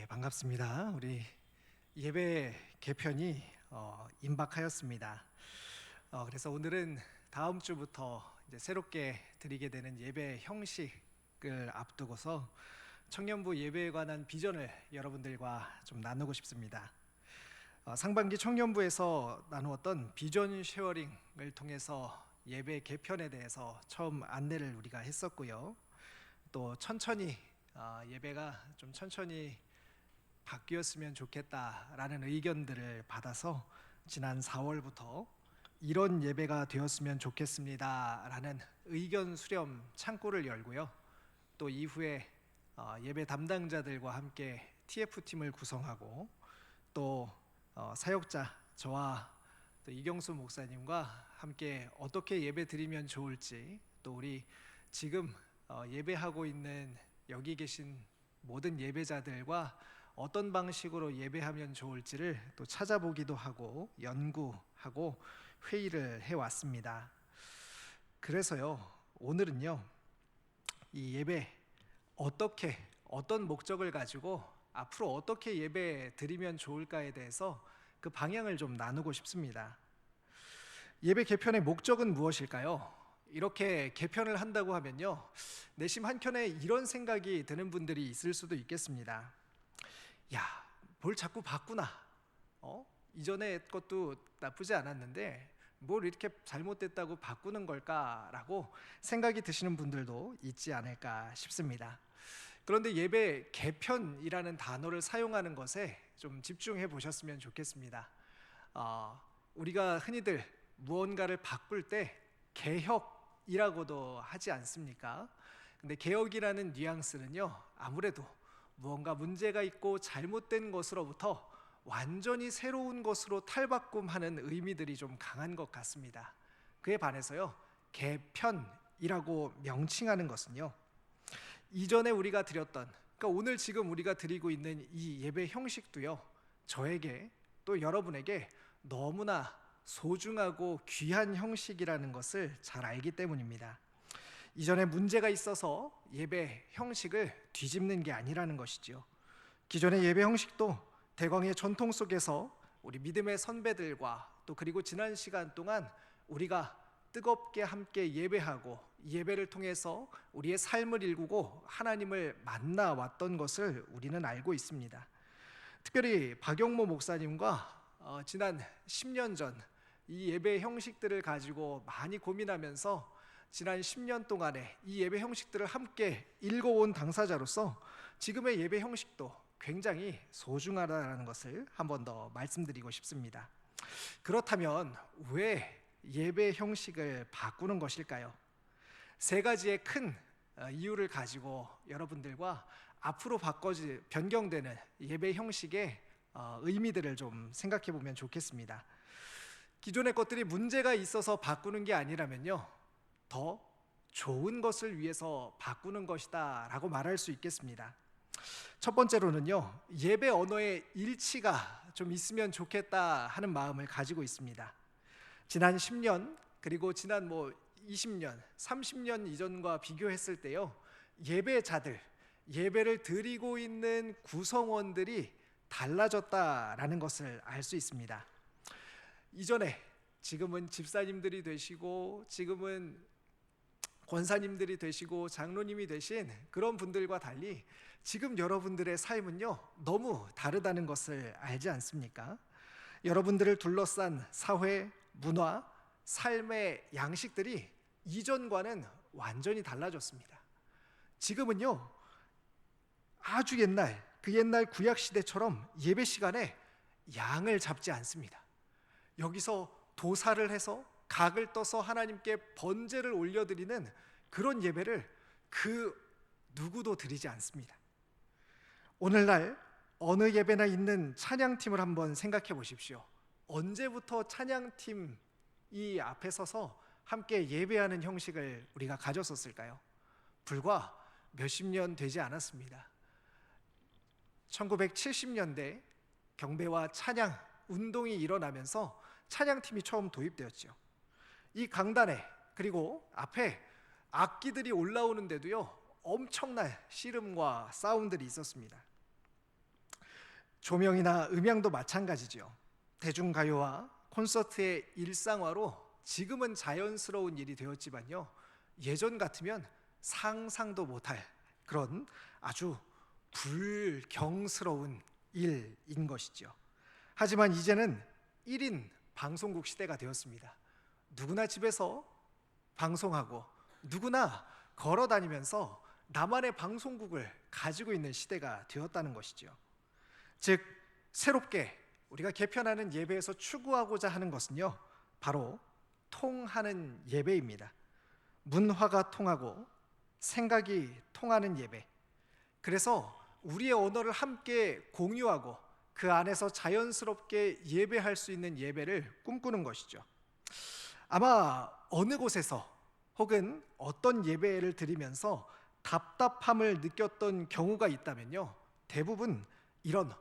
예, 반갑습니다. 우리 예배 개편이 임박하였습니다. 그래서 오늘은 다음 주부터 이제 새롭게 드리게 되는 예배 형식을 앞두고서 청년부 예배에 관한 비전을 여러분들과 좀 나누고 싶습니다. 상반기 청년부에서 나누었던 비전 쉐어링을 통해서 예배 개편에 대해서 처음 안내를 우리가 했었고요. 또 천천히 예배가 좀 천천히 바뀌었으면 좋겠다라는 의견들을 받아서 지난 4월부터 이런 예배가 되었으면 좋겠습니다라는 의견 수렴 창구를 열고요. 또 이후에 예배 담당자들과 함께 TF팀을 구성하고 또 사역자 저와 또 이경수 목사님과 함께 어떻게 예배 드리면 좋을지, 또 우리 지금 예배하고 있는 여기 계신 모든 예배자들과 어떤 방식으로 예배하면 좋을지를 또 찾아보기도 하고 연구하고 회의를 해왔습니다. 그래서요, 오늘은요, 이 예배 어떤 목적을 가지고 앞으로 어떻게 예배 드리면 좋을까에 대해서 그 방향을 좀 나누고 싶습니다. 예배 개편의 목적은 무엇일까요? 이렇게 개편을 한다고 하면요, 내심 한켠에 이런 생각이 드는 분들이 있을 수도 있겠습니다. 야, 뭘 자꾸 바꾸나? 이전에 것도 나쁘지 않았는데 뭘 이렇게 잘못됐다고 바꾸는 걸까라고 생각이 드시는 분들도 있지 않을까 싶습니다. 그런데 예배 개편이라는 단어를 사용하는 것에 좀 집중해 보셨으면 좋겠습니다. 우리가 흔히들 무언가를 바꿀 때 개혁이라고도 하지 않습니까? 근데 개혁이라는 뉘앙스는요, 아무래도 무언가 문제가 있고 잘못된 것으로부터 완전히 새로운 것으로 탈바꿈하는 의미들이 좀 강한 것 같습니다. 그에 반해서요, 개편이라고 명칭하는 것은요, 이전에 우리가 드렸던, 그러니까 오늘 지금 우리가 드리고 있는 이 예배 형식도요, 저에게 또 여러분에게 너무나 소중하고 귀한 형식이라는 것을 잘 알기 때문입니다. 이전에 문제가 있어서 예배 형식을 뒤집는 게 아니라는 것이지요. 기존의 예배 형식도 대광의 전통 속에서 우리 믿음의 선배들과 또 그리고 지난 시간 동안 우리가 뜨겁게 함께 예배하고 예배를 통해서 우리의 삶을 일구고 하나님을 만나왔던 것을 우리는 알고 있습니다. 특별히 박영모 목사님과 지난 10년 전 이 예배 형식들을 가지고 많이 고민하면서 지난 10년 동안에 이 예배 형식들을 함께 읽어온 당사자로서 지금의 예배 형식도 굉장히 소중하다는 것을 한 번 더 말씀드리고 싶습니다. 그렇다면 왜 예배 형식을 바꾸는 것일까요? 세 가지의 큰 이유를 가지고 여러분들과 앞으로 변경되는 예배 형식의 의미들을 좀 생각해 보면 좋겠습니다. 기존의 것들이 문제가 있어서 바꾸는 게 아니라면요, 더 좋은 것을 위해서 바꾸는 것이다 라고 말할 수 있겠습니다. 첫 번째로는요, 예배 언어의 일치가 좀 있으면 좋겠다 하는 마음을 가지고 있습니다. 지난 10년 그리고 지난 20년, 30년 이전과 비교했을 때요, 예배를 드리고 있는 구성원들이 달라졌다라는 것을 알 수 있습니다. 이전에 지금은 집사님들이 되시고 지금은 권사님들이 되시고 장로님이 되신 그런 분들과 달리 지금 여러분들의 삶은요, 너무 다르다는 것을 알지 않습니까? 여러분들을 둘러싼 사회, 문화, 삶의 양식들이 이전과는 완전히 달라졌습니다. 지금은요, 아주 그 옛날 구약 시대처럼 예배 시간에 양을 잡지 않습니다. 여기서 도사를 해서 각을 떠서 하나님께 번제를 올려드리는 그런 예배를 그 누구도 드리지 않습니다. 오늘날 어느 예배나 있는 찬양팀을 한번 생각해 보십시오. 언제부터 찬양팀 이 앞에 서서 함께 예배하는 형식을 우리가 가졌었을까요? 불과 몇십 년 되지 않았습니다. 1970년대 경배와 찬양 운동이 일어나면서 찬양팀이 처음 도입되었죠. 이 강단에 그리고 앞에 악기들이 올라오는데도요, 엄청난 씨름과 싸움들이 있었습니다. 조명이나 음향도 마찬가지죠. 대중가요와 콘서트의 일상화로 지금은 자연스러운 일이 되었지만요, 예전 같으면 상상도 못할 그런 아주 불경스러운 일인 것이죠. 하지만 이제는 1인 방송국 시대가 되었습니다. 누구나 집에서 방송하고 누구나 걸어 다니면서 나만의 방송국을 가지고 있는 시대가 되었다는 것이죠. 즉, 새롭게 우리가 개편하는 예배에서 추구하고자 하는 것은요, 바로 통하는 예배입니다. 문화가 통하고 생각이 통하는 예배. 그래서 우리의 언어를 함께 공유하고 그 안에서 자연스럽게 예배할 수 있는 예배를 꿈꾸는 것이죠. 아마 어느 곳에서 혹은 어떤 예배를 드리면서 답답함을 느꼈던 경우가 있다면요, 대부분 이런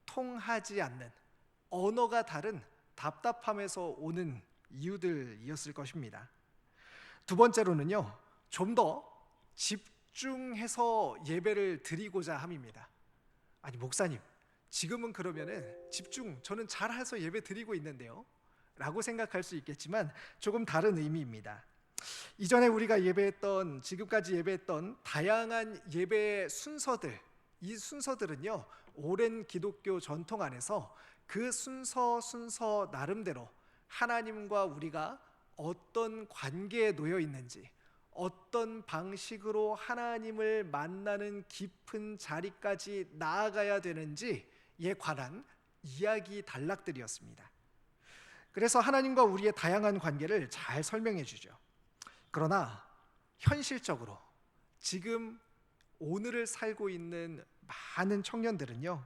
통하지 않는 언어가 다른 답답함에서 오는 이유들이었을 것입니다. 두 번째로는요, 좀 더 집중해서 예배를 드리고자 함입니다. 아니 목사님, 지금은 그러면은 저는 잘해서 예배 드리고 있는데요 라고 생각할 수 있겠지만 조금 다른 의미입니다. 이전에 우리가 지금까지 예배했던 다양한 예배 순서들, 이 순서들은요, 오랜 기독교 전통 안에서 그 순서 나름대로 하나님과 우리가 어떤 관계에 놓여 있는지, 어떤 방식으로 하나님을 만나는 깊은 자리까지 나아가야 되는지에 관한 이야기 단락들이었습니다. 그래서 하나님과 우리의 다양한 관계를 잘 설명해 주죠. 그러나 현실적으로 지금 오늘을 살고 있는 많은 청년들은요,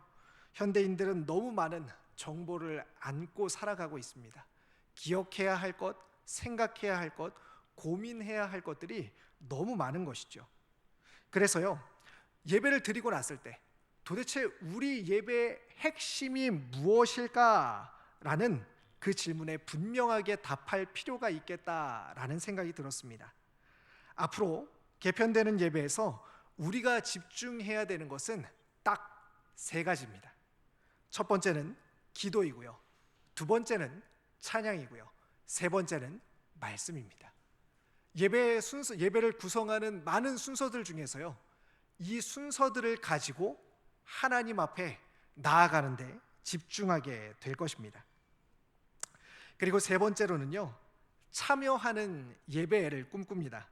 현대인들은 너무 많은 정보를 안고 살아가고 있습니다. 기억해야 할 것, 생각해야 할 것, 고민해야 할 것들이 너무 많은 것이죠. 그래서요, 예배를 드리고 났을 때 도대체 우리 예배의 핵심이 무엇일까라는 그 질문에 분명하게 답할 필요가 있겠다라는 생각이 들었습니다. 앞으로 개편되는 예배에서 우리가 집중해야 되는 것은 딱 세 가지입니다. 첫 번째는 기도이고요, 두 번째는 찬양이고요, 세 번째는 말씀입니다. 예배를 구성하는 많은 순서들 중에서요, 이 순서들을 가지고 하나님 앞에 나아가는데 집중하게 될 것입니다. 그리고 세 번째로는요, 참여하는 예배를 꿈꿉니다.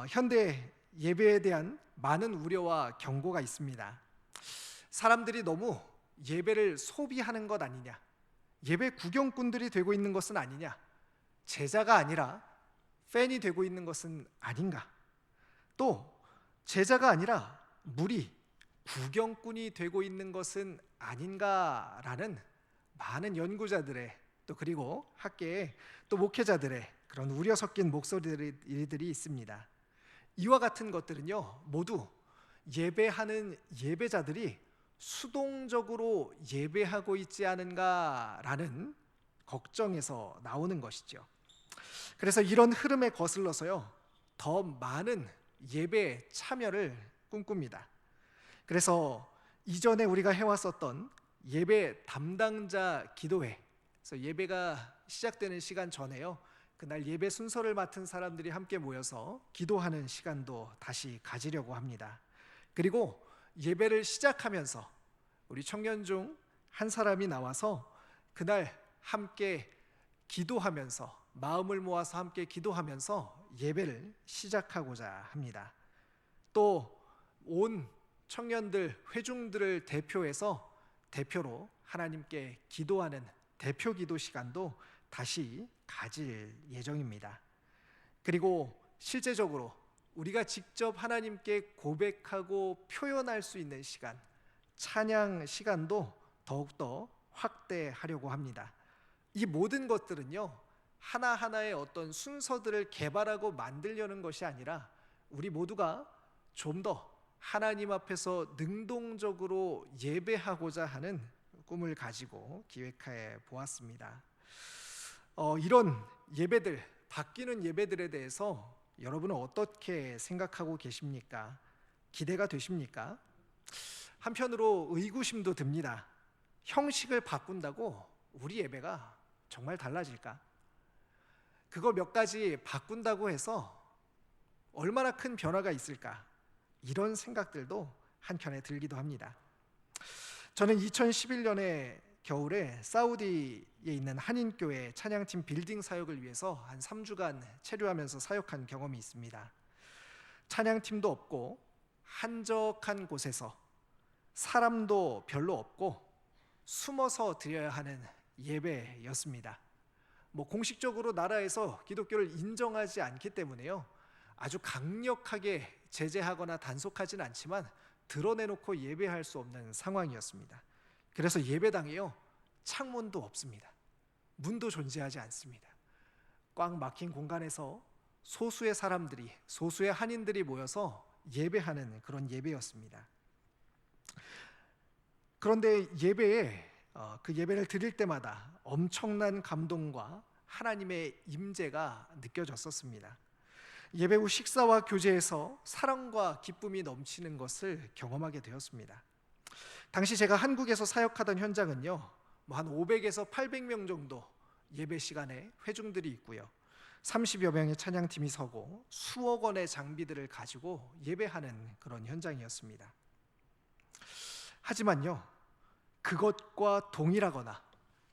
현대 예배에 대한 많은 우려와 경고가 있습니다. 사람들이 너무 예배를 소비하는 것 아니냐, 예배 구경꾼들이 되고 있는 것은 아니냐, 제자가 아니라 팬이 되고 있는 것은 아닌가, 또 제자가 아니라 무리, 구경꾼이 되고 있는 것은 아닌가라는 많은 연구자들의 또 그리고 학계의 또 목회자들의 그런 우려 섞인 목소리들이 있습니다. 이와 같은 것들은요, 모두 예배하는 예배자들이 수동적으로 예배하고 있지 않은가라는 걱정에서 나오는 것이죠. 그래서 이런 흐름에 거슬러서요, 더 많은 예배 참여를 꿈꿉니다. 그래서 이전에 우리가 해왔었던 예배 담당자 기도회, 그래서 예배가 시작되는 시간 전에요, 그날 예배 순서를 맡은 사람들이 함께 모여서 기도하는 시간도 다시 가지려고 합니다. 그리고 예배를 시작하면서 우리 청년 중 한 사람이 나와서 그날 함께 기도하면서, 마음을 모아서 함께 기도하면서 예배를 시작하고자 합니다. 또 온 청년들, 회중들을 대표로 하나님께 기도하는 대표 기도 시간도 다시 가질 예정입니다. 그리고 실제적으로 우리가 직접 하나님께 고백하고 표현할 수 있는 시간, 찬양 시간도 더욱더 확대하려고 합니다. 이 모든 것들은요, 하나하나의 어떤 순서들을 개발하고 만들려는 것이 아니라 우리 모두가 좀 더 하나님 앞에서 능동적으로 예배하고자 하는 꿈을 가지고 기획해 보았습니다. 이런 예배들, 바뀌는 예배들에 대해서 여러분은 어떻게 생각하고 계십니까? 기대가 되십니까? 한편으로 의구심도 듭니다. 형식을 바꾼다고 우리 예배가 정말 달라질까? 그거 몇 가지 바꾼다고 해서 얼마나 큰 변화가 있을까? 이런 생각들도 한켠에 들기도 합니다. 저는 2011년에 겨울에 사우디에 있는 한인교회 찬양팀 빌딩 사역을 위해서 한 3주간 체류하면서 사역한 경험이 있습니다. 찬양팀도 없고 한적한 곳에서 사람도 별로 없고 숨어서 드려야 하는 예배였습니다. 공식적으로 나라에서 기독교를 인정하지 않기 때문에요, 아주 강력하게 제재하거나 단속하진 않지만 드러내놓고 예배할 수 없는 상황이었습니다. 그래서 예배당에요, 창문도 없습니다. 문도 존재하지 않습니다. 꽉 막힌 공간에서 소수의 사람들이, 소수의 한인들이 모여서 예배하는 그런 예배였습니다. 그런데 그 예배를 드릴 때마다 엄청난 감동과 하나님의 임재가 느껴졌었습니다. 예배 후 식사와 교제에서 사랑과 기쁨이 넘치는 것을 경험하게 되었습니다. 당시 제가 한국에서 사역하던 현장은요, 한 500에서 800명 정도 예배 시간에 회중들이 있고요, 30여 명의 찬양팀이 서고 수억 원의 장비들을 가지고 예배하는 그런 현장이었습니다. 하지만요, 그것과 동일하거나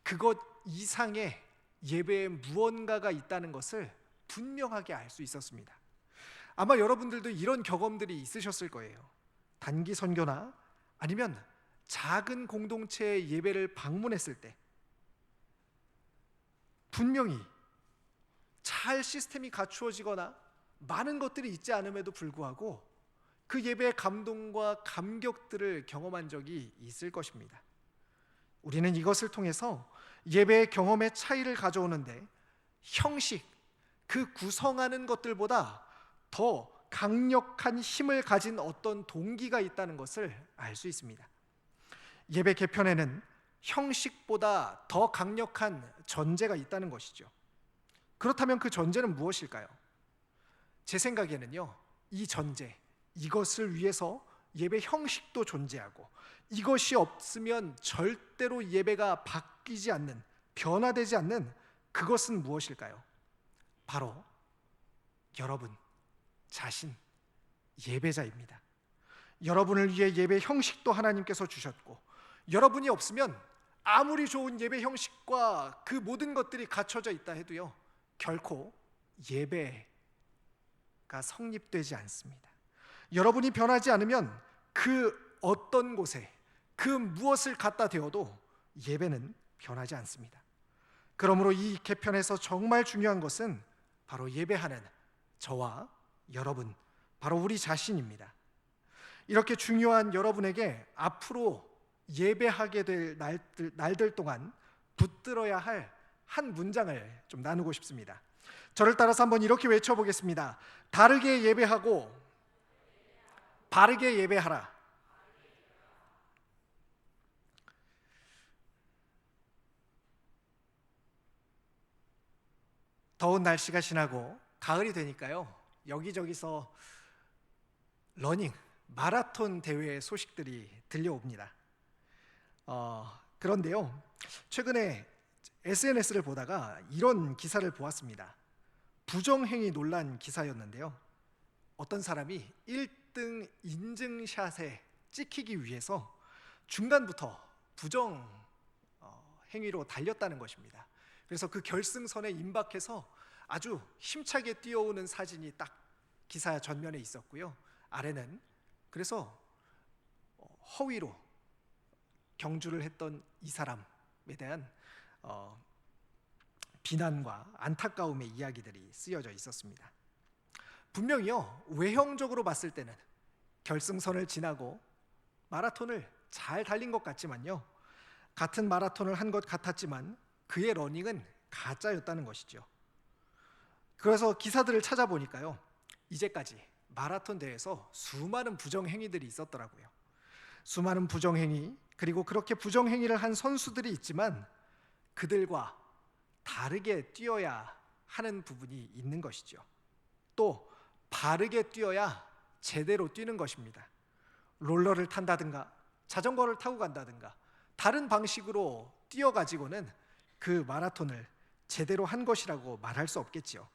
그것 이상의 예배에 무언가가 있다는 것을 분명하게 알 수 있었습니다. 아마 여러분들도 이런 경험들이 있으셨을 거예요. 단기 선교나 아니면 작은 공동체의 예배를 방문했을 때 분명히 잘 시스템이 갖추어지거나 많은 것들이 있지 않음에도 불구하고 그 예배의 감동과 감격들을 경험한 적이 있을 것입니다. 우리는 이것을 통해서 예배의 경험의 차이를 가져오는데 형식, 그 구성하는 것들보다 더 강력한 힘을 가진 어떤 동기가 있다는 것을 알 수 있습니다. 예배 개편에는 형식보다 더 강력한 전제가 있다는 것이죠. 그렇다면 그 전제는 무엇일까요? 제 생각에는요, 이 전제, 이것을 위해서 예배 형식도 존재하고 이것이 없으면 절대로 예배가 바뀌지 않는, 변화되지 않는 그것은 무엇일까요? 바로 여러분 자신, 예배자입니다. 여러분을 위해 예배 형식도 하나님께서 주셨고, 여러분이 없으면 아무리 좋은 예배 형식과 그 모든 것들이 갖춰져 있다 해도요, 결코 예배가 성립되지 않습니다. 여러분이 변하지 않으면 그 어떤 곳에 그 무엇을 갖다 대어도 예배는 변하지 않습니다. 그러므로 이 개편에서 정말 중요한 것은 바로 예배하는 저와 여러분, 바로 우리 자신입니다. 이렇게 중요한 여러분에게 앞으로 예배하게 될 날들 동안 붙들어야 할 한 문장을 좀 나누고 싶습니다. 저를 따라서 한번 이렇게 외쳐보겠습니다. 다르게 예배하고 바르게 예배하라. 더운 날씨가 지나고 가을이 되니까요, 여기저기서 러닝, 마라톤 대회 소식들이 들려옵니다. 그런데요, 최근에 SNS를 보다가 이런 기사를 보았습니다. 부정행위 논란 기사였는데요, 어떤 사람이 1등 인증샷에 찍히기 위해서 중간부터 부정 행위로 달렸다는 것입니다. 그래서 그 결승선에 임박해서 아주 힘차게 뛰어오는 사진이 딱 기사 전면에 있었고요, 아래는 그래서 허위로 경주를 했던 이 사람에 대한 비난과 안타까움의 이야기들이 쓰여져 있었습니다. 분명히요, 외형적으로 봤을 때는 결승선을 지나고 마라톤을 잘 달린 것 같지만요, 같은 마라톤을 한 것 같았지만 그의 러닝은 가짜였다는 것이죠. 그래서 기사들을 찾아보니까요, 이제까지 마라톤 대회에서 수많은 부정행위들이 있었더라고요. 수많은 부정행위, 그리고 그렇게 부정행위를 한 선수들이 있지만 그들과 다르게 뛰어야 하는 부분이 있는 것이죠. 또 바르게 뛰어야 제대로 뛰는 것입니다. 롤러를 탄다든가 자전거를 타고 간다든가 다른 방식으로 뛰어가지고는 그 마라톤을 제대로 한 것이라고 말할 수 없겠지요.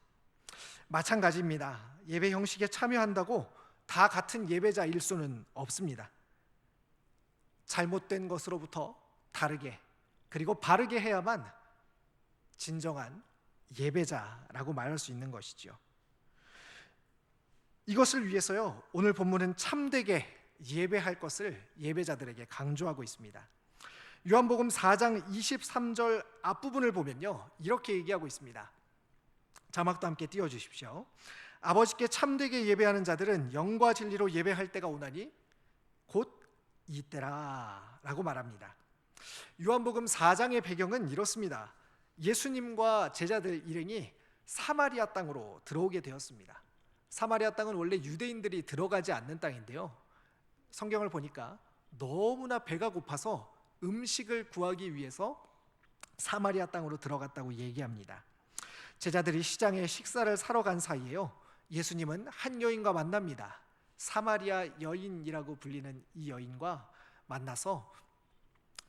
마찬가지입니다. 예배 형식에 참여한다고 다 같은 예배자일 수는 없습니다. 잘못된 것으로부터 다르게 그리고 바르게 해야만 진정한 예배자라고 말할 수 있는 것이죠. 이것을 위해서요, 오늘 본문은 참되게 예배할 것을 예배자들에게 강조하고 있습니다. 요한복음 4장 23절 앞부분을 보면요, 이렇게 얘기하고 있습니다. 자막도 함께 띄워주십시오. 아버지께 참되게 예배하는 자들은 영과 진리로 예배할 때가 오나니 곧 이때라 라고 말합니다. 요한복음 4장의 배경은 이렇습니다. 예수님과 제자들 일행이 사마리아 땅으로 들어오게 되었습니다. 사마리아 땅은 원래 유대인들이 들어가지 않는 땅인데요, 성경을 보니까 너무나 배가 고파서 음식을 구하기 위해서 사마리아 땅으로 들어갔다고 얘기합니다. 제자들이 시장에 식사를 사러 간 사이에요, 예수님은 한 여인과 만납니다. 사마리아 여인이라고 불리는 이 여인과 만나서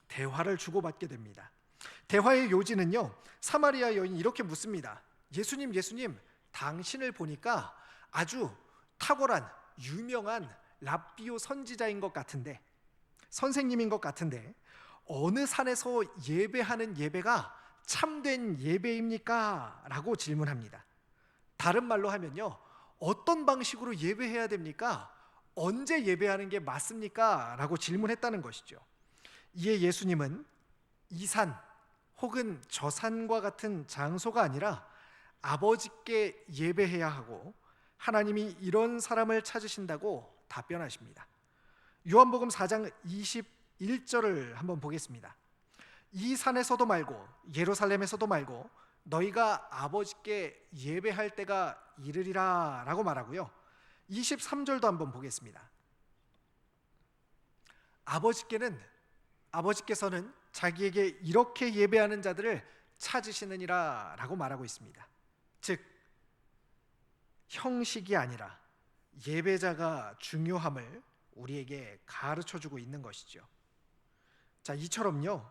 대화를 주고받게 됩니다. 대화의 요지는요, 사마리아 여인이 이렇게 묻습니다. 예수님, 당신을 보니까 아주 탁월한 유명한 랍비오 선지자인 것 같은데, 선생님인 것 같은데 어느 산에서 예배하는 예배가 참된 예배입니까? 라고 질문합니다. 다른 말로 하면요, 어떤 방식으로 예배해야 됩니까? 언제 예배하는 게 맞습니까? 라고 질문했다는 것이죠. 이에 예수님은 이 산 혹은 저 산과 같은 장소가 아니라 아버지께 예배해야 하고 하나님이 이런 사람을 찾으신다고 답변하십니다. 요한복음 4장 21절을 한번 보겠습니다. 이 산에서도 말고 예루살렘에서도 말고 너희가 아버지께 예배할 때가 이르리라 라고 말하고요, 23절도 한번 보겠습니다. 아버지께서는 자기에게 이렇게 예배하는 자들을 찾으시느니라 라고 말하고 있습니다. 즉 형식이 아니라 예배자가 중요함을 우리에게 가르쳐주고 있는 것이죠. 자, 이처럼요,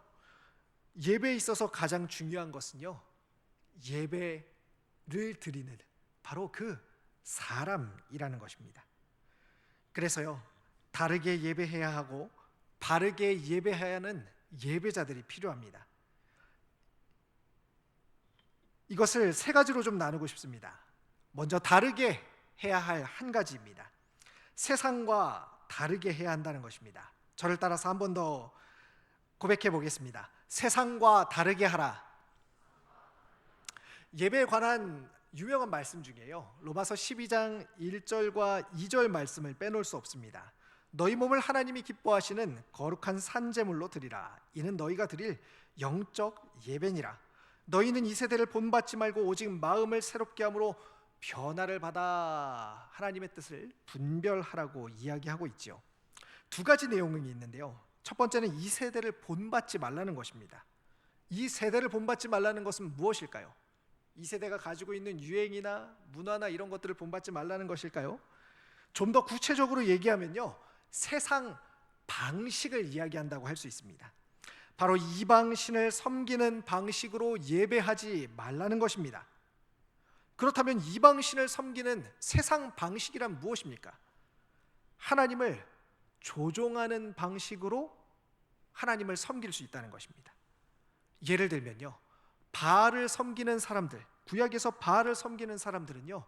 예배에 있어서 가장 중요한 것은요, 예배를 드리는 바로 그 사람이라는 것입니다. 그래서요, 다르게 예배해야 하고 바르게 예배해야 하는 예배자들이 필요합니다. 이것을 세 가지로 좀 나누고 싶습니다. 먼저 다르게 해야 할 한 가지입니다. 세상과 다르게 해야 한다는 것입니다. 저를 따라서 한 번 더 고백해 보겠습니다. 세상과 다르게 하라. 예배에 관한 유명한 말씀 중에요, 로마서 12장 1절과 2절 말씀을 빼놓을 수 없습니다. 너희 몸을 하나님이 기뻐하시는 거룩한 산제물로 드리라. 이는 너희가 드릴 영적 예배니라. 너희는 이 세대를 본받지 말고 오직 마음을 새롭게 함으로 변화를 받아 하나님의 뜻을 분별하라고 이야기하고 있지요. 두 가지 내용이 있는데요, 첫 번째는 이 세대를 본받지 말라는 것입니다. 이 세대를 본받지 말라는 것은 무엇일까요? 이 세대가 가지고 있는 유행이나 문화나 이런 것들을 본받지 말라는 것일까요? 좀 더 구체적으로 얘기하면요, 세상 방식을 이야기한다고 할 수 있습니다. 바로 이방신을 섬기는 방식으로 예배하지 말라는 것입니다. 그렇다면 이방신을 섬기는 세상 방식이란 무엇입니까? 하나님을 조종하는 방식으로 하나님을 섬길 수 있다는 것입니다. 예를 들면요, 바알을 섬기는 사람들, 구약에서 바알을 섬기는 사람들은요,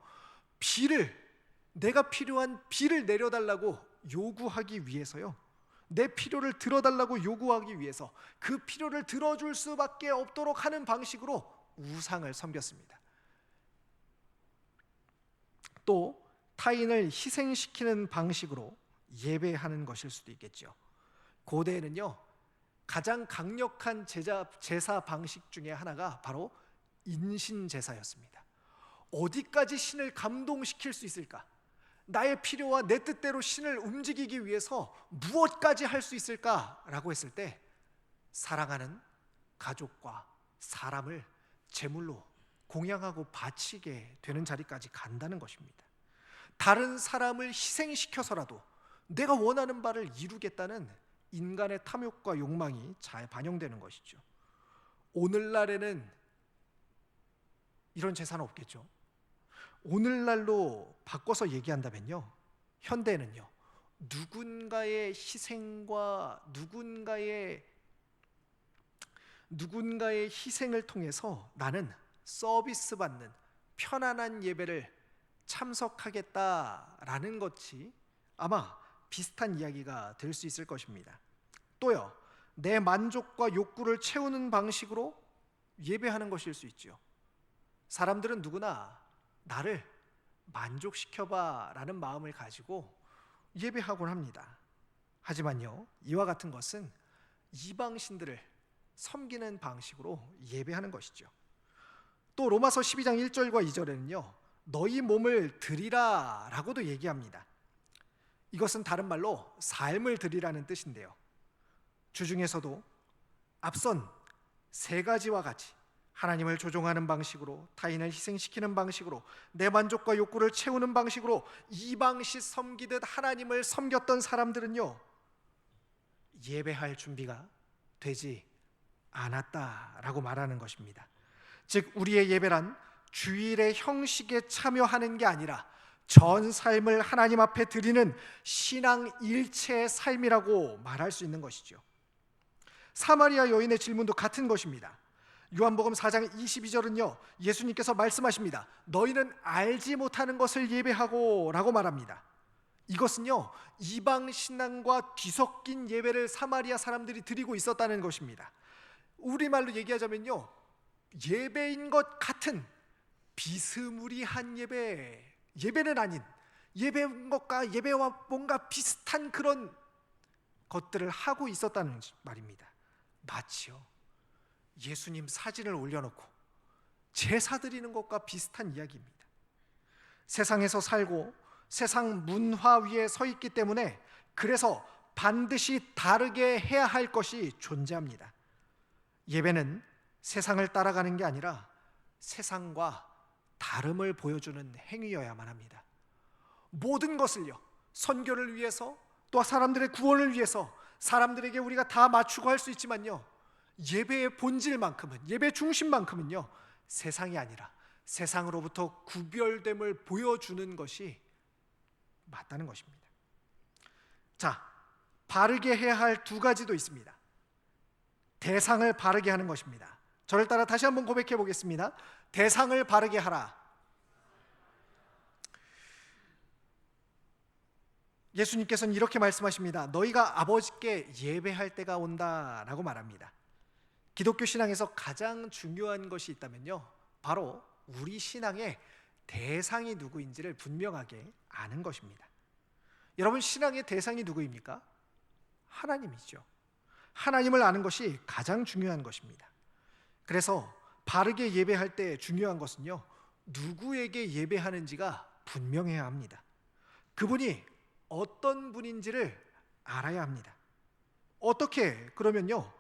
내가 필요한 비를 내려달라고 요구하기 위해서요, 내 필요를 들어달라고 요구하기 위해서 그 필요를 들어줄 수밖에 없도록 하는 방식으로 우상을 섬겼습니다. 또 타인을 희생시키는 방식으로 예배하는 것일 수도 있겠죠. 고대에는요, 가장 강력한 제사 방식 중에 하나가 바로 인신제사였습니다. 어디까지 신을 감동시킬 수 있을까? 나의 필요와 내 뜻대로 신을 움직이기 위해서 무엇까지 할 수 있을까라고 했을 때 사랑하는 가족과 사람을 제물로 공양하고 바치게 되는 자리까지 간다는 것입니다. 다른 사람을 희생시켜서라도 내가 원하는 바를 이루겠다는 인간의 탐욕과 욕망이 잘 반영되는 것이죠. 오늘날에는 이런 제사는 없겠죠. 오늘날로 바꿔서 얘기한다면요, 현대는요, 누군가의 희생과 누군가의 희생을 통해서 나는 서비스 받는 편안한 예배를 참석하겠다라는 것이 아마 비슷한 이야기가 될 수 있을 것입니다. 또요, 내 만족과 욕구를 채우는 방식으로 예배하는 것일 수 있죠. 사람들은 누구나 나를 만족시켜봐 라는 마음을 가지고 예배하곤 합니다. 하지만요, 이와 같은 것은 이방신들을 섬기는 방식으로 예배하는 것이죠. 또 로마서 12장 1절과 2절에는요, 너희 몸을 드리라 라고도 얘기합니다. 이것은 다른 말로 삶을 드리라는 뜻인데요, 주중에서도 앞선 세 가지와 같이 하나님을 조종하는 방식으로, 타인을 희생시키는 방식으로, 내 만족과 욕구를 채우는 방식으로 이방식 섬기듯 하나님을 섬겼던 사람들은요, 예배할 준비가 되지 않았다라고 말하는 것입니다. 즉 우리의 예배란 주일의 형식에 참여하는 게 아니라 전 삶을 하나님 앞에 드리는 신앙 일체의 삶이라고 말할 수 있는 것이죠. 사마리아 여인의 질문도 같은 것입니다. 요한복음 4장 22절은요, 예수님께서 말씀하십니다. 너희는 알지 못하는 것을 예배하고 라고 말합니다. 이것은요, 이방 신앙과 뒤섞인 예배를 사마리아 사람들이 드리고 있었다는 것입니다. 우리말로 얘기하자면요, 예배인 것 같은 비스무리한 예배는 아닌, 예배인 것과 예배와 뭔가 비슷한 그런 것들을 하고 있었다는 말입니다. 마치요, 예수님 사진을 올려놓고 제사 드리는 것과 비슷한 이야기입니다. 세상에서 살고 세상 문화 위에 서 있기 때문에 그래서 반드시 다르게 해야 할 것이 존재합니다. 예배는 세상을 따라가는 게 아니라 세상과 다름을 보여주는 행위여야만 합니다. 모든 것을요, 선교를 위해서, 또 사람들의 구원을 위해서 사람들에게 우리가 다 맞추고 할 수 있지만요, 예배의 본질만큼은, 예배 중심만큼은요, 세상이 아니라 세상으로부터 구별됨을 보여주는 것이 맞다는 것입니다. 자, 바르게 해야 할 두 가지도 있습니다. 대상을 바르게 하는 것입니다. 저를 따라 다시 한번 고백해 보겠습니다. 대상을 바르게 하라. 예수님께서는 이렇게 말씀하십니다. 너희가 아버지께 예배할 때가 온다라고 말합니다. 기독교 신앙에서 가장 중요한 것이 있다면요, 바로 우리 신앙의 대상이 누구인지를 분명하게 아는 것입니다. 여러분, 신앙의 대상이 누구입니까? 하나님이죠. 하나님을 아는 것이 가장 중요한 것입니다. 그래서 바르게 예배할 때 중요한 것은요, 누구에게 예배하는지가 분명해야 합니다. 그분이 어떤 분인지를 알아야 합니다. 어떻게? 그러면요,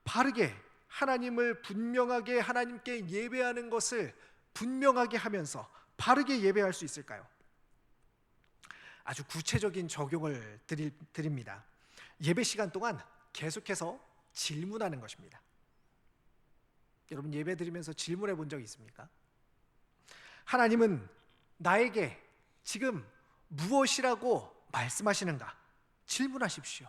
바르게 하나님을 분명하게, 하나님께 예배하는 것을 분명하게 하면서 바르게 예배할 수 있을까요? 아주 구체적인 적용을 드립니다. 예배 시간 동안 계속해서 질문하는 것입니다. 여러분, 예배 드리면서 질문해 본 적 있습니까? 하나님은 나에게 지금 무엇이라고 말씀하시는가? 질문하십시오.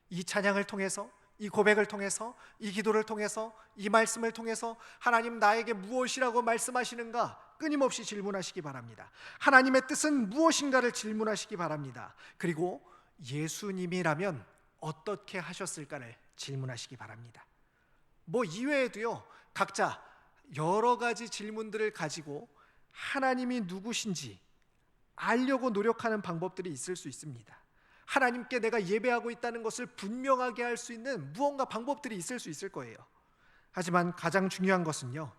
이 찬양을 통해서, 이 고백을 통해서, 이 기도를 통해서, 이 말씀을 통해서 하나님 나에게 무엇이라고 말씀하시는가? 끊임없이 질문하시기 바랍니다. 하나님의 뜻은 무엇인가를 질문하시기 바랍니다. 그리고 예수님이라면 어떻게 하셨을까를 질문하시기 바랍니다. 뭐 이외에도요, 각자 여러 가지 질문들을 가지고 하나님이 누구신지 알려고 노력하는 방법들이 있을 수 있습니다. 하나님께 내가 예배하고 있다는 것을 분명하게 할 수 있는 무언가 방법들이 있을 수 있을 거예요. 하지만 가장 중요한 것은요,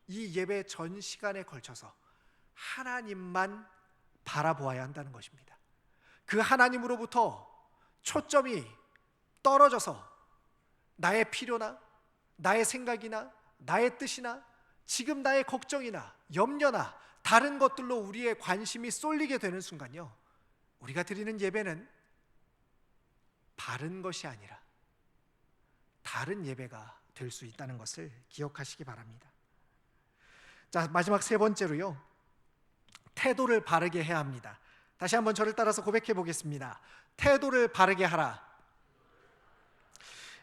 이 예배 전 시간에 걸쳐서 하나님만 바라보아야 한다는 것입니다. 그 하나님으로부터 초점이 떨어져서 나의 필요나 나의 생각이나 나의 뜻이나 지금 나의 걱정이나 염려나 다른 것들로 우리의 관심이 쏠리게 되는 순간요, 우리가 드리는 예배는 바른 것이 아니라 다른 예배가 될 수 있다는 것을 기억하시기 바랍니다. 자, 마지막 세 번째로요, 태도를 바르게 해야 합니다. 다시 한번 저를 따라서 고백해 보겠습니다. 태도를 바르게 하라.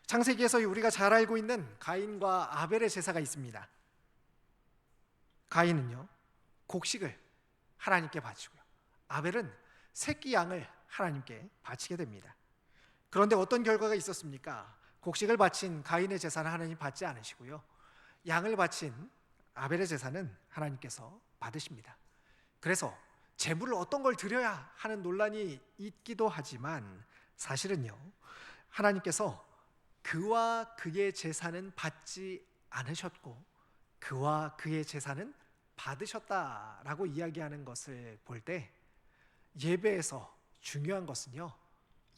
창세기에서 우리가 잘 알고 있는 가인과 아벨의 제사가 있습니다. 가인은요, 곡식을 하나님께 바치고요, 아벨은 새끼 양을 하나님께 바치게 됩니다. 그런데 어떤 결과가 있었습니까? 곡식을 바친 가인의 제사는 하나님 받지 않으시고요, 양을 바친 아벨의 제사는 하나님께서 받으십니다. 그래서 제물을 어떤 걸 드려야 하는 논란이 있기도 하지만 사실은요, 하나님께서 그와 그의 제사는 받지 않으셨고 그와 그의 제사는 받으셨다라고 이야기하는 것을 볼 때, 예배에서 중요한 것은요,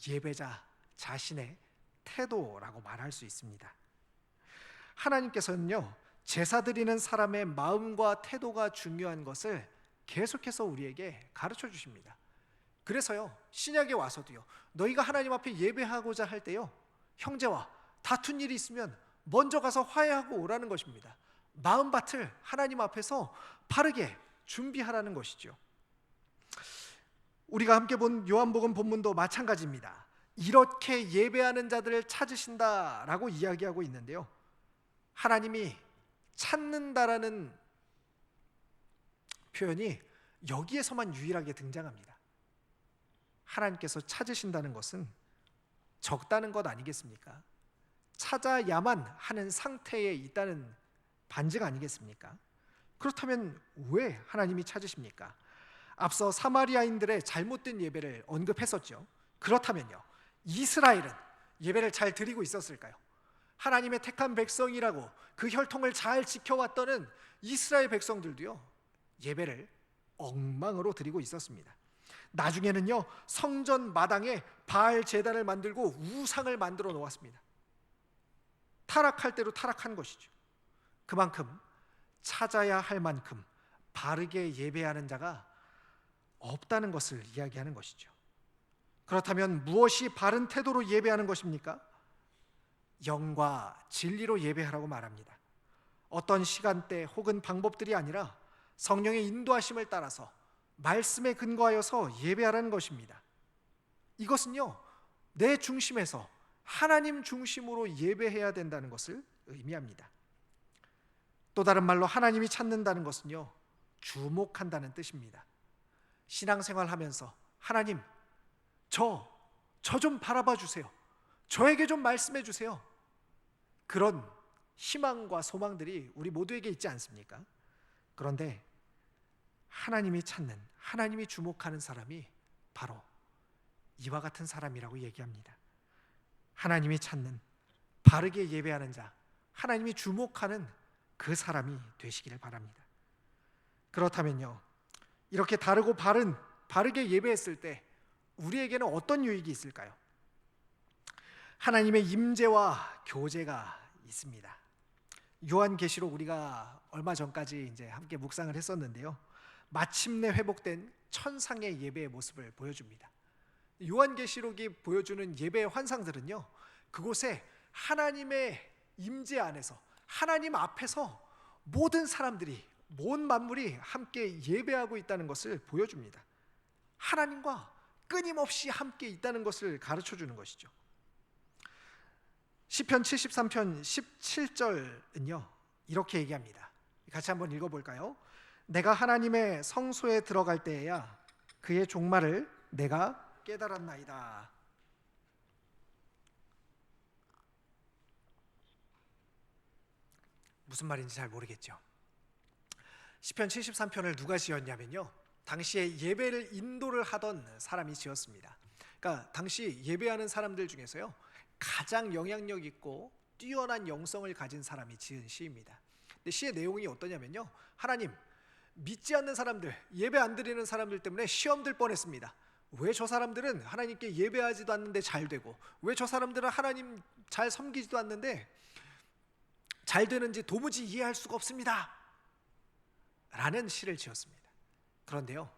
예배자 자신의 태도라고 말할 수 있습니다. 하나님께서는요, 제사 드리는 사람의 마음과 태도가 중요한 것을 계속해서 우리에게 가르쳐 주십니다. 그래서요, 신약에 와서도요, 너희가 하나님 앞에 예배하고자 할 때요, 형제와 다툰 일이 있으면 먼저 가서 화해하고 오라는 것입니다. 마음밭을 하나님 앞에서 바르게 준비하라는 것이죠. 우리가 함께 본 요한복음 본문도 마찬가지입니다. 이렇게 예배하는 자들을 찾으신다라고 이야기하고 있는데요, 하나님이 찾는다라는 표현이 여기에서만 유일하게 등장합니다. 하나님께서 찾으신다는 것은 적다는 것 아니겠습니까? 찾아야만 하는 상태에 있다는 반증 아니겠습니까? 그렇다면 왜 하나님이 찾으십니까? 앞서 사마리아인들의 잘못된 예배를 언급했었죠. 그렇다면요, 이스라엘은 예배를 잘 드리고 있었을까요? 하나님의 택한 백성이라고 그 혈통을 잘 지켜왔던 이스라엘 백성들도요, 예배를 엉망으로 드리고 있었습니다. 나중에는요, 성전 마당에 바알 제단을 만들고 우상을 만들어 놓았습니다. 타락할 대로 타락한 것이죠. 그만큼 찾아야 할 만큼 바르게 예배하는 자가 없다는 것을 이야기하는 것이죠. 그렇다면 무엇이 바른 태도로 예배하는 것입니까? 영과 진리로 예배하라고 말합니다. 어떤 시간대 혹은 방법들이 아니라 성령의 인도하심을 따라서 말씀에 근거하여서 예배하라는 것입니다. 이것은요, 내 중심에서 하나님 중심으로 예배해야 된다는 것을 의미합니다. 또 다른 말로 하나님이 찾는다는 것은요, 주목한다는 뜻입니다. 신앙생활 하면서 하나님, 저 좀 바라봐 주세요. 저에게 좀 말씀해 주세요. 그런 희망과 소망들이 우리 모두에게 있지 않습니까? 그런데 하나님이 찾는, 하나님이 주목하는 사람이 바로 이와 같은 사람이라고 얘기합니다. 하나님이 찾는, 바르게 예배하는 자, 하나님이 주목하는 그 사람이 되시기를 바랍니다. 그렇다면요, 이렇게 다르고 바르게 예배했을 때 우리에게는 어떤 유익이 있을까요? 하나님의 임재와 교제가 있습니다. 요한계시록 우리가 얼마 전까지 이제 함께 묵상을 했었는데요, 마침내 회복된 천상의 예배의 모습을 보여줍니다. 요한계시록이 보여주는 예배의 환상들은요, 그곳에 하나님의 임재 안에서, 하나님 앞에서 모든 사람들이, 온 만물이 함께 예배하고 있다는 것을 보여줍니다. 하나님과 끊임없이 함께 있다는 것을 가르쳐주는 것이죠. 시편 73편 17절은요, 이렇게 얘기합니다. 같이 한번 읽어볼까요? 내가 하나님의 성소에 들어갈 때에야 그의 종말을 내가 깨달았나이다. 무슨 말인지 잘 모르겠죠. 시편 73편을 누가 지었냐면요, 당시에 예배를 인도를 하던 사람이 지었습니다. 그러니까 당시 예배하는 사람들 중에서요, 가장 영향력 있고 뛰어난 영성을 가진 사람이 지은 시입니다. 근데 시의 내용이 어떠냐면요, 하나님, 믿지 않는 사람들, 예배 안 드리는 사람들 때문에 시험 들 뻔했습니다. 왜 저 사람들은 하나님께 예배하지도 않는데 잘 되고, 왜 저 사람들은 하나님 잘 섬기지도 않는데 잘 되는지 도무지 이해할 수가 없습니다 라는 시를 지었습니다. 그런데요,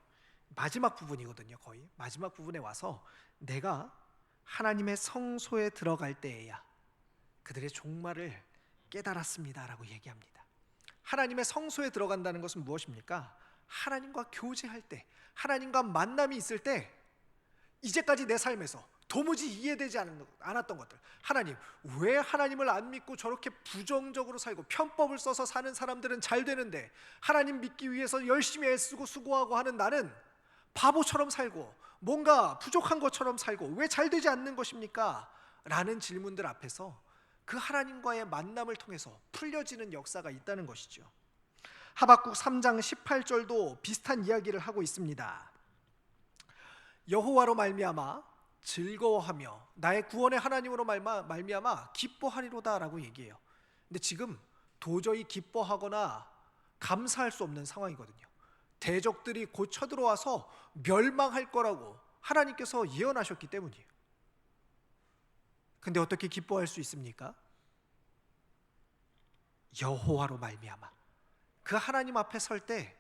마지막 부분이거든요. 거의 마지막 부분에 와서 내가 하나님의 성소에 들어갈 때에야 그들의 종말을 깨달았습니다라고 얘기합니다. 하나님의 성소에 들어간다는 것은 무엇입니까? 하나님과 교제할 때, 하나님과 만남이 있을 때, 이제까지 내 삶에서 도무지 이해되지 않았던 것들, 하나님, 왜 하나님을 안 믿고 저렇게 부정적으로 살고 편법을 써서 사는 사람들은 잘 되는데 하나님 믿기 위해서 열심히 애쓰고 수고하고 하는 나는 바보처럼 살고 뭔가 부족한 것처럼 살고 왜 잘 되지 않는 것입니까? 라는 질문들 앞에서 그 하나님과의 만남을 통해서 풀려지는 역사가 있다는 것이죠. 하박국 3장 18절도 비슷한 이야기를 하고 있습니다. 여호와로 말미암아 즐거워하며 나의 구원의 하나님으로 말미암아 기뻐하리로다라고 얘기해요. 근데 지금 도저히 기뻐하거나 감사할 수 없는 상황이거든요. 대적들이 곧 쳐들어와서 멸망할 거라고 하나님께서 예언하셨기 때문이에요. 근데 어떻게 기뻐할 수 있습니까? 여호와로 말미암아 그 하나님 앞에 설 때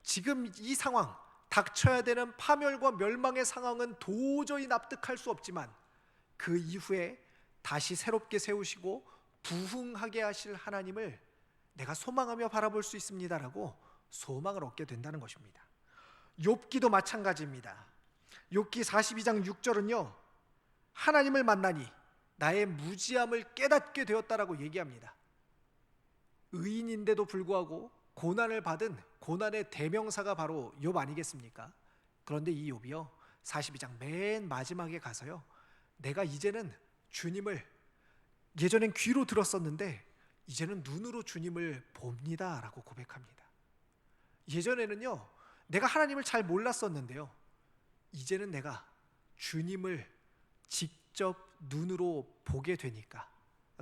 지금 이 상황, 닥쳐야 되는 파멸과 멸망의 상황은 도저히 납득할 수 없지만 그 이후에 다시 새롭게 세우시고 부흥하게 하실 하나님을 내가 소망하며 바라볼 수 있습니다라고 소망을 얻게 된다는 것입니다. 욥기도 마찬가지입니다. 욥기 42장 6절은요, 하나님을 만나니 나의 무지함을 깨닫게 되었다라고 얘기합니다. 의인인데도 불구하고 고난을 받은 고난의 대명사가 바로 욥 아니겠습니까? 그런데 이 욥이요 42장 맨 마지막에 가서요, 내가 이제는 주님을 예전엔 귀로 들었었는데 이제는 눈으로 주님을 봅니다 라고 고백합니다. 예전에는요 내가 하나님을 잘 몰랐었는데요, 이제는 내가 주님을 직접 눈으로 보게 되니까,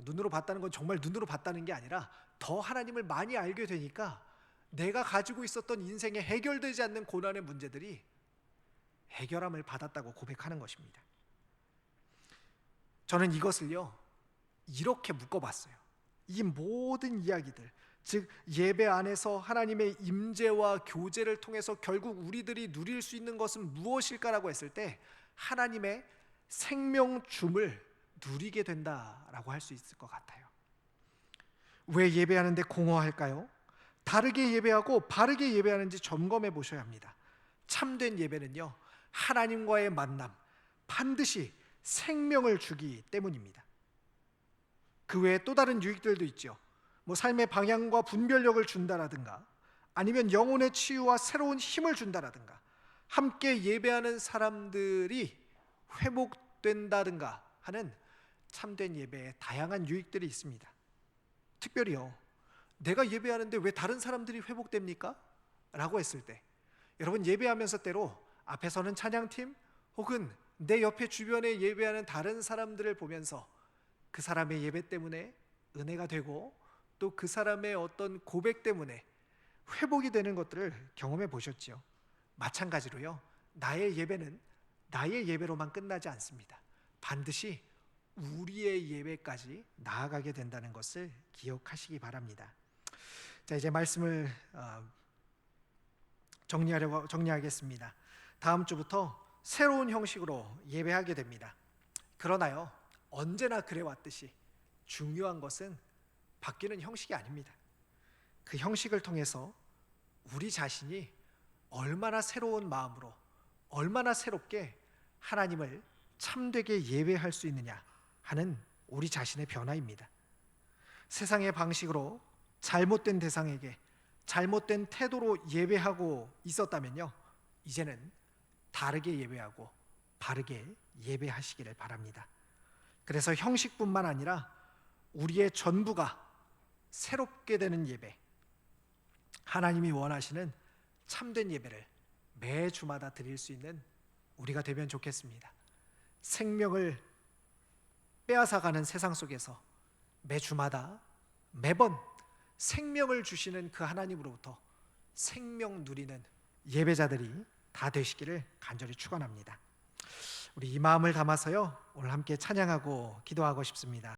눈으로 봤다는 건 정말 눈으로 봤다는 게 아니라 더 하나님을 많이 알게 되니까 내가 가지고 있었던 인생에 해결되지 않는 고난의 문제들이 해결함을 받았다고 고백하는 것입니다. 저는 이것을요 이렇게 묶어봤어요. 이 모든 이야기들, 즉 예배 안에서 하나님의 임재와 교제를 통해서 결국 우리들이 누릴 수 있는 것은 무엇일까라고 했을 때 하나님의 생명줌을 누리게 된다라고 할 수 있을 것 같아요. 왜 예배하는데 공허할까요? 다르게 예배하고 바르게 예배하는지 점검해 보셔야 합니다. 참된 예배는요 하나님과의 만남, 반드시 생명을 주기 때문입니다. 그 외에 또 다른 유익들도 있죠. 삶의 방향과 분별력을 준다라든가, 아니면 영혼의 치유와 새로운 힘을 준다라든가, 함께 예배하는 사람들이 회복된다든가 하는 참된 예배에 다양한 유익들이 있습니다. 특별히요, 내가 예배하는데 왜 다른 사람들이 회복됩니까? 라고 했을 때, 여러분 예배하면서 때로 앞에서는 찬양팀 혹은 내 옆에 주변에 예배하는 다른 사람들을 보면서 그 사람의 예배 때문에 은혜가 되고 또 그 사람의 어떤 고백 때문에 회복이 되는 것들을 경험해 보셨죠? 마찬가지로요, 나의 예배는 나의 예배로만 끝나지 않습니다. 반드시 우리의 예배까지 나아가게 된다는 것을 기억하시기 바랍니다. 자, 이제 말씀을 정리하겠습니다. 다음 주부터 새로운 형식으로 예배하게 됩니다. 그러나요, 언제나 그래왔듯이 중요한 것은 바뀌는 형식이 아닙니다. 그 형식을 통해서 우리 자신이 얼마나 새로운 마음으로, 얼마나 새롭게 하나님을 참되게 예배할 수 있느냐 하는 우리 자신의 변화입니다. 세상의 방식으로 잘못된 대상에게 잘못된 태도로 예배하고 있었다면요, 이제는 다르게 예배하고 바르게 예배하시기를 바랍니다. 그래서 형식뿐만 아니라 우리의 전부가 새롭게 되는 예배, 하나님이 원하시는 참된 예배를 매 주마다 드릴 수 있는 우리가 되면 좋겠습니다. 생명을 빼앗아가는 세상 속에서 매 주마다 매번 생명을 주시는 그 하나님으로부터 생명 누리는 예배자들이 다 되시기를 간절히 축원합니다. 우리 이 마음을 담아서요 오늘 함께 찬양하고 기도하고 싶습니다.